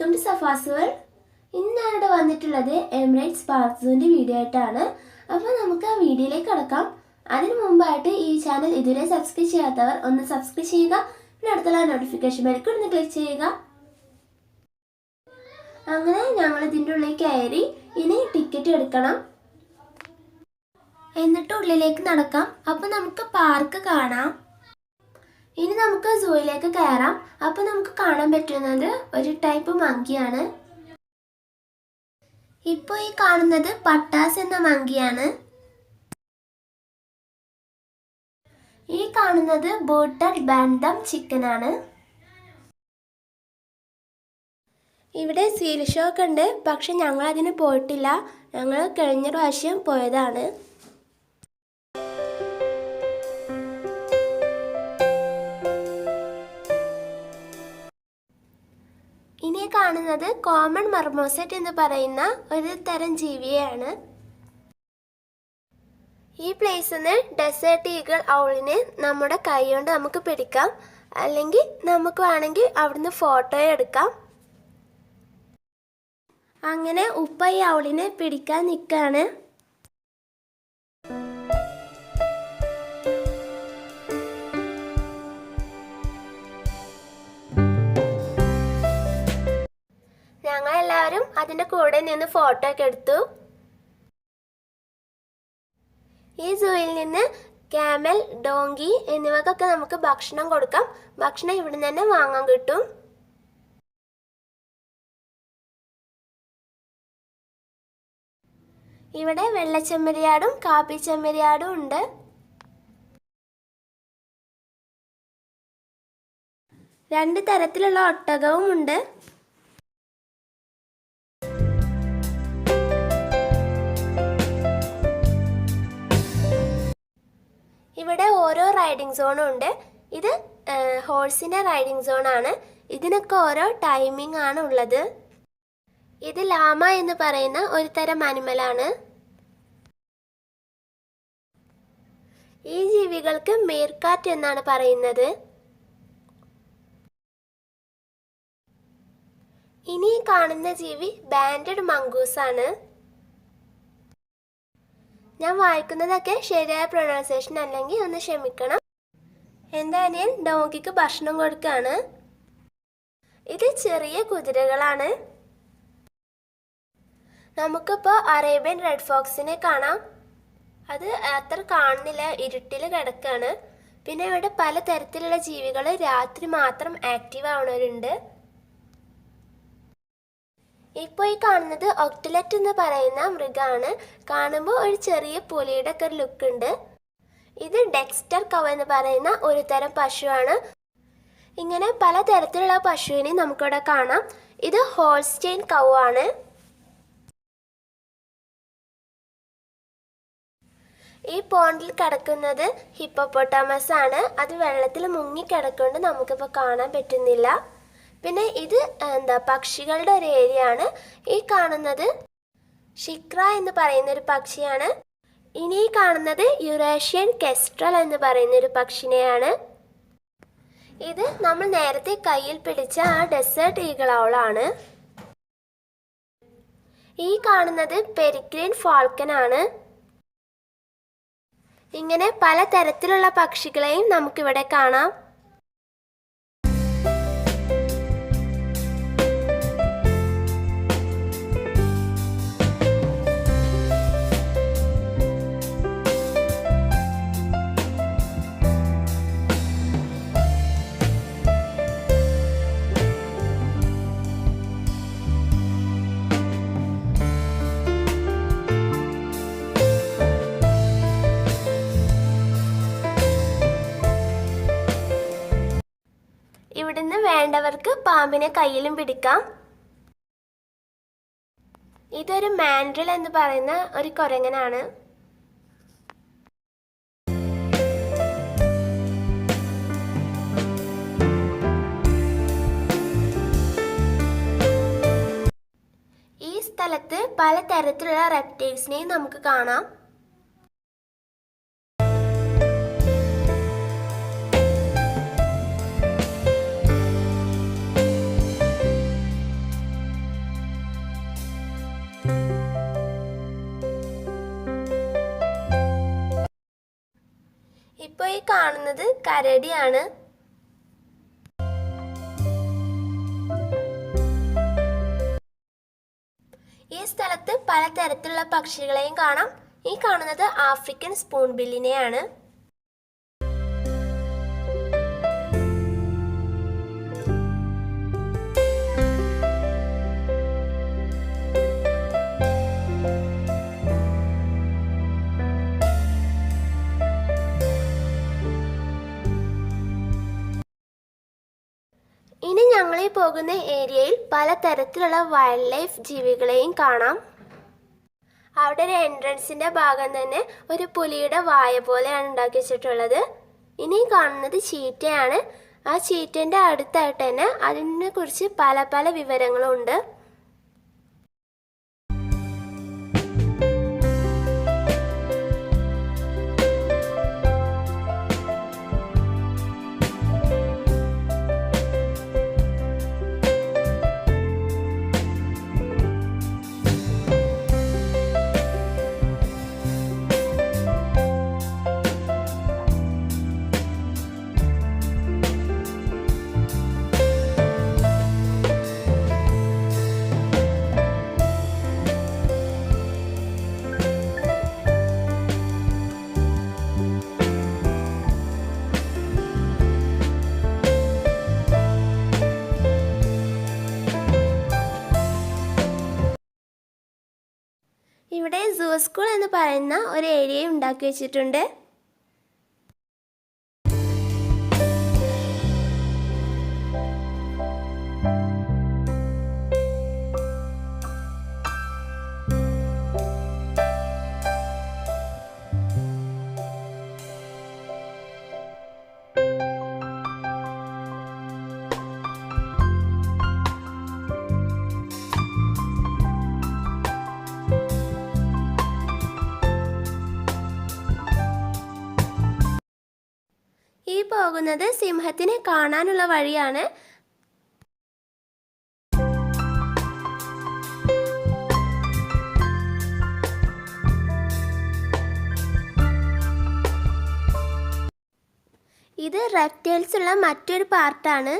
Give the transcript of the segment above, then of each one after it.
Welcome to Safas world. ഇന്ന് ഞാനിവിടെ വന്നിട്ടുള്ളത് എമിറേറ്റ്സ് പാർക്ക് സൂവിൻ്റെ വീഡിയോ ആയിട്ടാണ്. അപ്പോൾ നമുക്ക് ആ വീഡിയോയിലേക്ക് കടക്കാം. അതിനു മുമ്പായിട്ട് ഈ ചാനൽ ഇതുവരെ സബ്സ്ക്രൈബ് ചെയ്യാത്തവർ ഒന്ന് സബ്സ്ക്രൈബ് ചെയ്യുക. പിന്നെ അടുത്തുള്ള നോട്ടിഫിക്കേഷൻ ബെല്ലിൽ ഒന്ന് ക്ലിക്ക് ചെയ്യുക. അങ്ങനെ ഞങ്ങൾ ഇതിൻ്റെ ഉള്ളിൽ കയറി ഇനി ടിക്കറ്റ് എടുക്കണം, എന്നിട്ട് ഉള്ളിലേക്ക് നടക്കാം. അപ്പോൾ നമുക്ക് പാർക്ക് കാണാം. ഇനി നമുക്ക് സൂയിലേക്ക് കയറാം. അപ്പോൾ നമുക്ക് കാണാൻ പറ്റുന്നത് ഒരു ടൈപ്പ് മങ്കിയാണ്. ഇപ്പോൾ ഈ കാണുന്നത് പട്ടാസ് എന്ന മങ്കിയാണ്. ഈ കാണുന്നത് ബോട്ടഡ് ബാൻഡം ചിക്കനാണ്. ഇവിടെ സീൽ ഷോ ഒക്കെ ഉണ്ട്, പക്ഷെ ഞങ്ങൾ അതിന് പോയിട്ടില്ല. ഞങ്ങൾ കഴിഞ്ഞ പ്രാവശ്യം പോയതാണ്. ഇനി കാണുന്നത് കോമൺ മർമോസെറ്റ് എന്ന് പറയുന്ന ഒരു തരം ജീവിയെയാണ്. ഈ പ്ലേസിൽ നിന്ന് ഡെസേർട്ട് ഈഗിൾ ഔളിനെ നമ്മുടെ കൈ കൊണ്ട് നമുക്ക് പിടിക്കാം, അല്ലെങ്കിൽ നമുക്ക് വേണമെങ്കിൽ അവിടുന്ന് ഫോട്ടോ എടുക്കാം. അങ്ങനെ ഉപ്പ ഈ ഔളിനെ പിടിക്കാൻ നിൽക്കുകയാണ്. ഞങ്ങളെല്ലാവരും അതിൻ്റെ കൂടെ നിന്ന് ഫോട്ടോ ഒക്കെ എടുത്തു. ഈ സൂയിൽ നിന്ന് ക്യാമൽ, ഡോങ്കി എന്നിവക്കൊക്കെ നമുക്ക് ഭക്ഷണം കൊടുക്കാം. ഭക്ഷണം ഇവിടെ തന്നെ വാങ്ങാൻ കിട്ടും. ഇവിടെ വെള്ളച്ചെമ്മരിയാടും കാപ്പി ചെമ്മരിയാടും ഉണ്ട്. രണ്ട് തരത്തിലുള്ള ഒട്ടകവും ഉണ്ട്. ഇവിടെ ഓരോ റൈഡിംഗ് സോണും ഉണ്ട്. ഇത് ഹോഴ്സിൻ്റെ റൈഡിംഗ് സോണാണ്. ഇതിനൊക്കെ ഓരോ ടൈമിംഗ് ആണ് ഉള്ളത്. ഇത് ലാമ എന്ന് പറയുന്ന ഒരു തരം അനിമലാണ്. ഈ ജീവികൾക്ക് മീർക്കാറ്റ് എന്നാണ് പറയുന്നത്. ഇനി കാണുന്ന ജീവി ബാൻഡഡ് മംഗൂസ് ആണ്. ഞാൻ വായിക്കുന്നതൊക്കെ ശരിയായ പ്രൊനൗൺസിയേഷൻ അല്ലെങ്കിൽ ഒന്ന് ക്ഷമിക്കണം. എൻ്റെ അനിയൻ ഡോങ്കിക്ക് ഭക്ഷണം കൊടുക്കുകയാണ്. ഇത് ചെറിയ കുതിരകളാണ്. നമുക്കിപ്പോൾ അറേബ്യൻ റെഡ് ഫോക്സിനെ കാണാം. അത് അത്ര കാണുന്നില്ല, ഇരുട്ടിൽ കിടക്കുകയാണ്. പിന്നെ ഇവിടെ പലതരത്തിലുള്ള ജീവികൾ രാത്രി മാത്രം ആക്റ്റീവ് ആവുന്നവരുണ്ട്. ഇപ്പോൾ ഈ കാണുന്നത് ഒക്ടലറ്റ് എന്ന് പറയുന്ന മൃഗമാണ്. കാണുമ്പോൾ ഒരു ചെറിയ പുലിയുടെ ഒക്കെ ഒരു ലുക്ക് ഉണ്ട്. ഇത് ഡെക്സ്റ്റർ കൗ എന്ന് പറയുന്ന ഒരു തരം പശുവാണ്. ഇങ്ങനെ പലതരത്തിലുള്ള പശുവിനെ നമുക്കിവിടെ കാണാം. ഇത് ഹോൾസ്റ്റൈൻ കൗ ആണ്. ഈ പോണ്ടിൽ കിടക്കുന്നത് ഹിപ്പോപ്പൊട്ടാമസ് ആണ്. അത് വെള്ളത്തിൽ മുങ്ങിക്കിടക്കൊണ്ട് നമുക്കിപ്പോൾ കാണാൻ പറ്റുന്നില്ല. പിന്നെ ഇത് പക്ഷികളുടെ ഒരു ഏരിയ ആണ്. ഈ കാണുന്നത് ഷിക്ര എന്ന് പറയുന്ന ഒരു പക്ഷിയാണ്. ഇനി ഈ കാണുന്നത് യുറേഷ്യൻ കെസ്ട്രൽ എന്ന് പറയുന്ന ഒരു പക്ഷിനെയാണ്. ഇത് നമ്മൾ നേരത്തെ കയ്യിൽ പിടിച്ച ആ ഡെസേർട്ട് ഈഗിൾ ഔളാണ്. ഈ കാണുന്നത് പെരിഗ്രീൻ ഫാൾക്കൻ ആണ്. ഇങ്ങനെ പലതരത്തിലുള്ള പക്ഷികളെയും നമുക്കിവിടെ കാണാം. ഇവിടുന്ന് വേണ്ടവർക്ക് പാമ്പിനെ കയ്യിലും പിടിക്കാം. ഇതൊരു മാൻഡ്രിൽ എന്ന് പറയുന്ന ഒരു കുരങ്ങനാണ്. ഈ സ്ഥലത്ത് പലതരത്തിലുള്ള റെപ്റ്റൈൽസിനെയും നമുക്ക് കാണാം. ഇപ്പോൾ ഈ കാണുന്നത് കരടിയാണ്. ഈ സ്ഥലത്ത് പലതരത്തിലുള്ള പക്ഷികളെയും കാണാം. ഈ കാണുന്നത് ആഫ്രിക്കൻ സ്പൂൺ ബില്ലിനെയാണ്. ഇനി ഞങ്ങൾ ഈ പോകുന്ന ഏരിയയിൽ പലതരത്തിലുള്ള വൈൽഡ് ലൈഫ് ജീവികളെയും കാണാം. അവിടെ ഒരു എൻട്രൻസിൻ്റെ ഭാഗം തന്നെ ഒരു പുലിയുടെ വായ പോലെയാണ് ഉണ്ടാക്കി വെച്ചിട്ടുള്ളത്. ഇനി കാണുന്നത് ചീറ്റയാണ്. ആ ചീറ്റേൻ്റെ അടുത്തായിട്ട് തന്നെ അതിനെക്കുറിച്ച് പല പല വിവരങ്ങളും ഉണ്ട്. ഇവിടെ സൂ സ്കൂൾ എന്ന് പറയുന്ന ഒരു ഏരിയ ഉണ്ടാക്കി വെച്ചിട്ടുണ്ട്. ഈ പോകുന്നത് സിംഹത്തിനെ കാണാനുള്ള വഴിയാണ്. ഇത് റെപ്റ്റൈൽസ് ഉള്ള മറ്റൊരു പാർട്ടാണ്.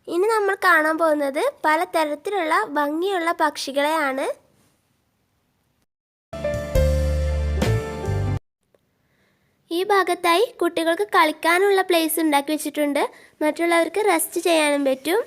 ഇനി നമ്മൾ കാണാൻ പോകുന്നത് പലതരത്തിലുള്ള ഭംഗിയുള്ള പക്ഷികളെയാണ്. ഈ ഭാഗത്തായി കുട്ടികൾക്ക് കളിക്കാനുള്ള പ്ലേസ് ഉണ്ടാക്കി വെച്ചിട്ടുണ്ട്. മറ്റുള്ളവർക്ക് റെസ്റ്റ് ചെയ്യാനും പറ്റും.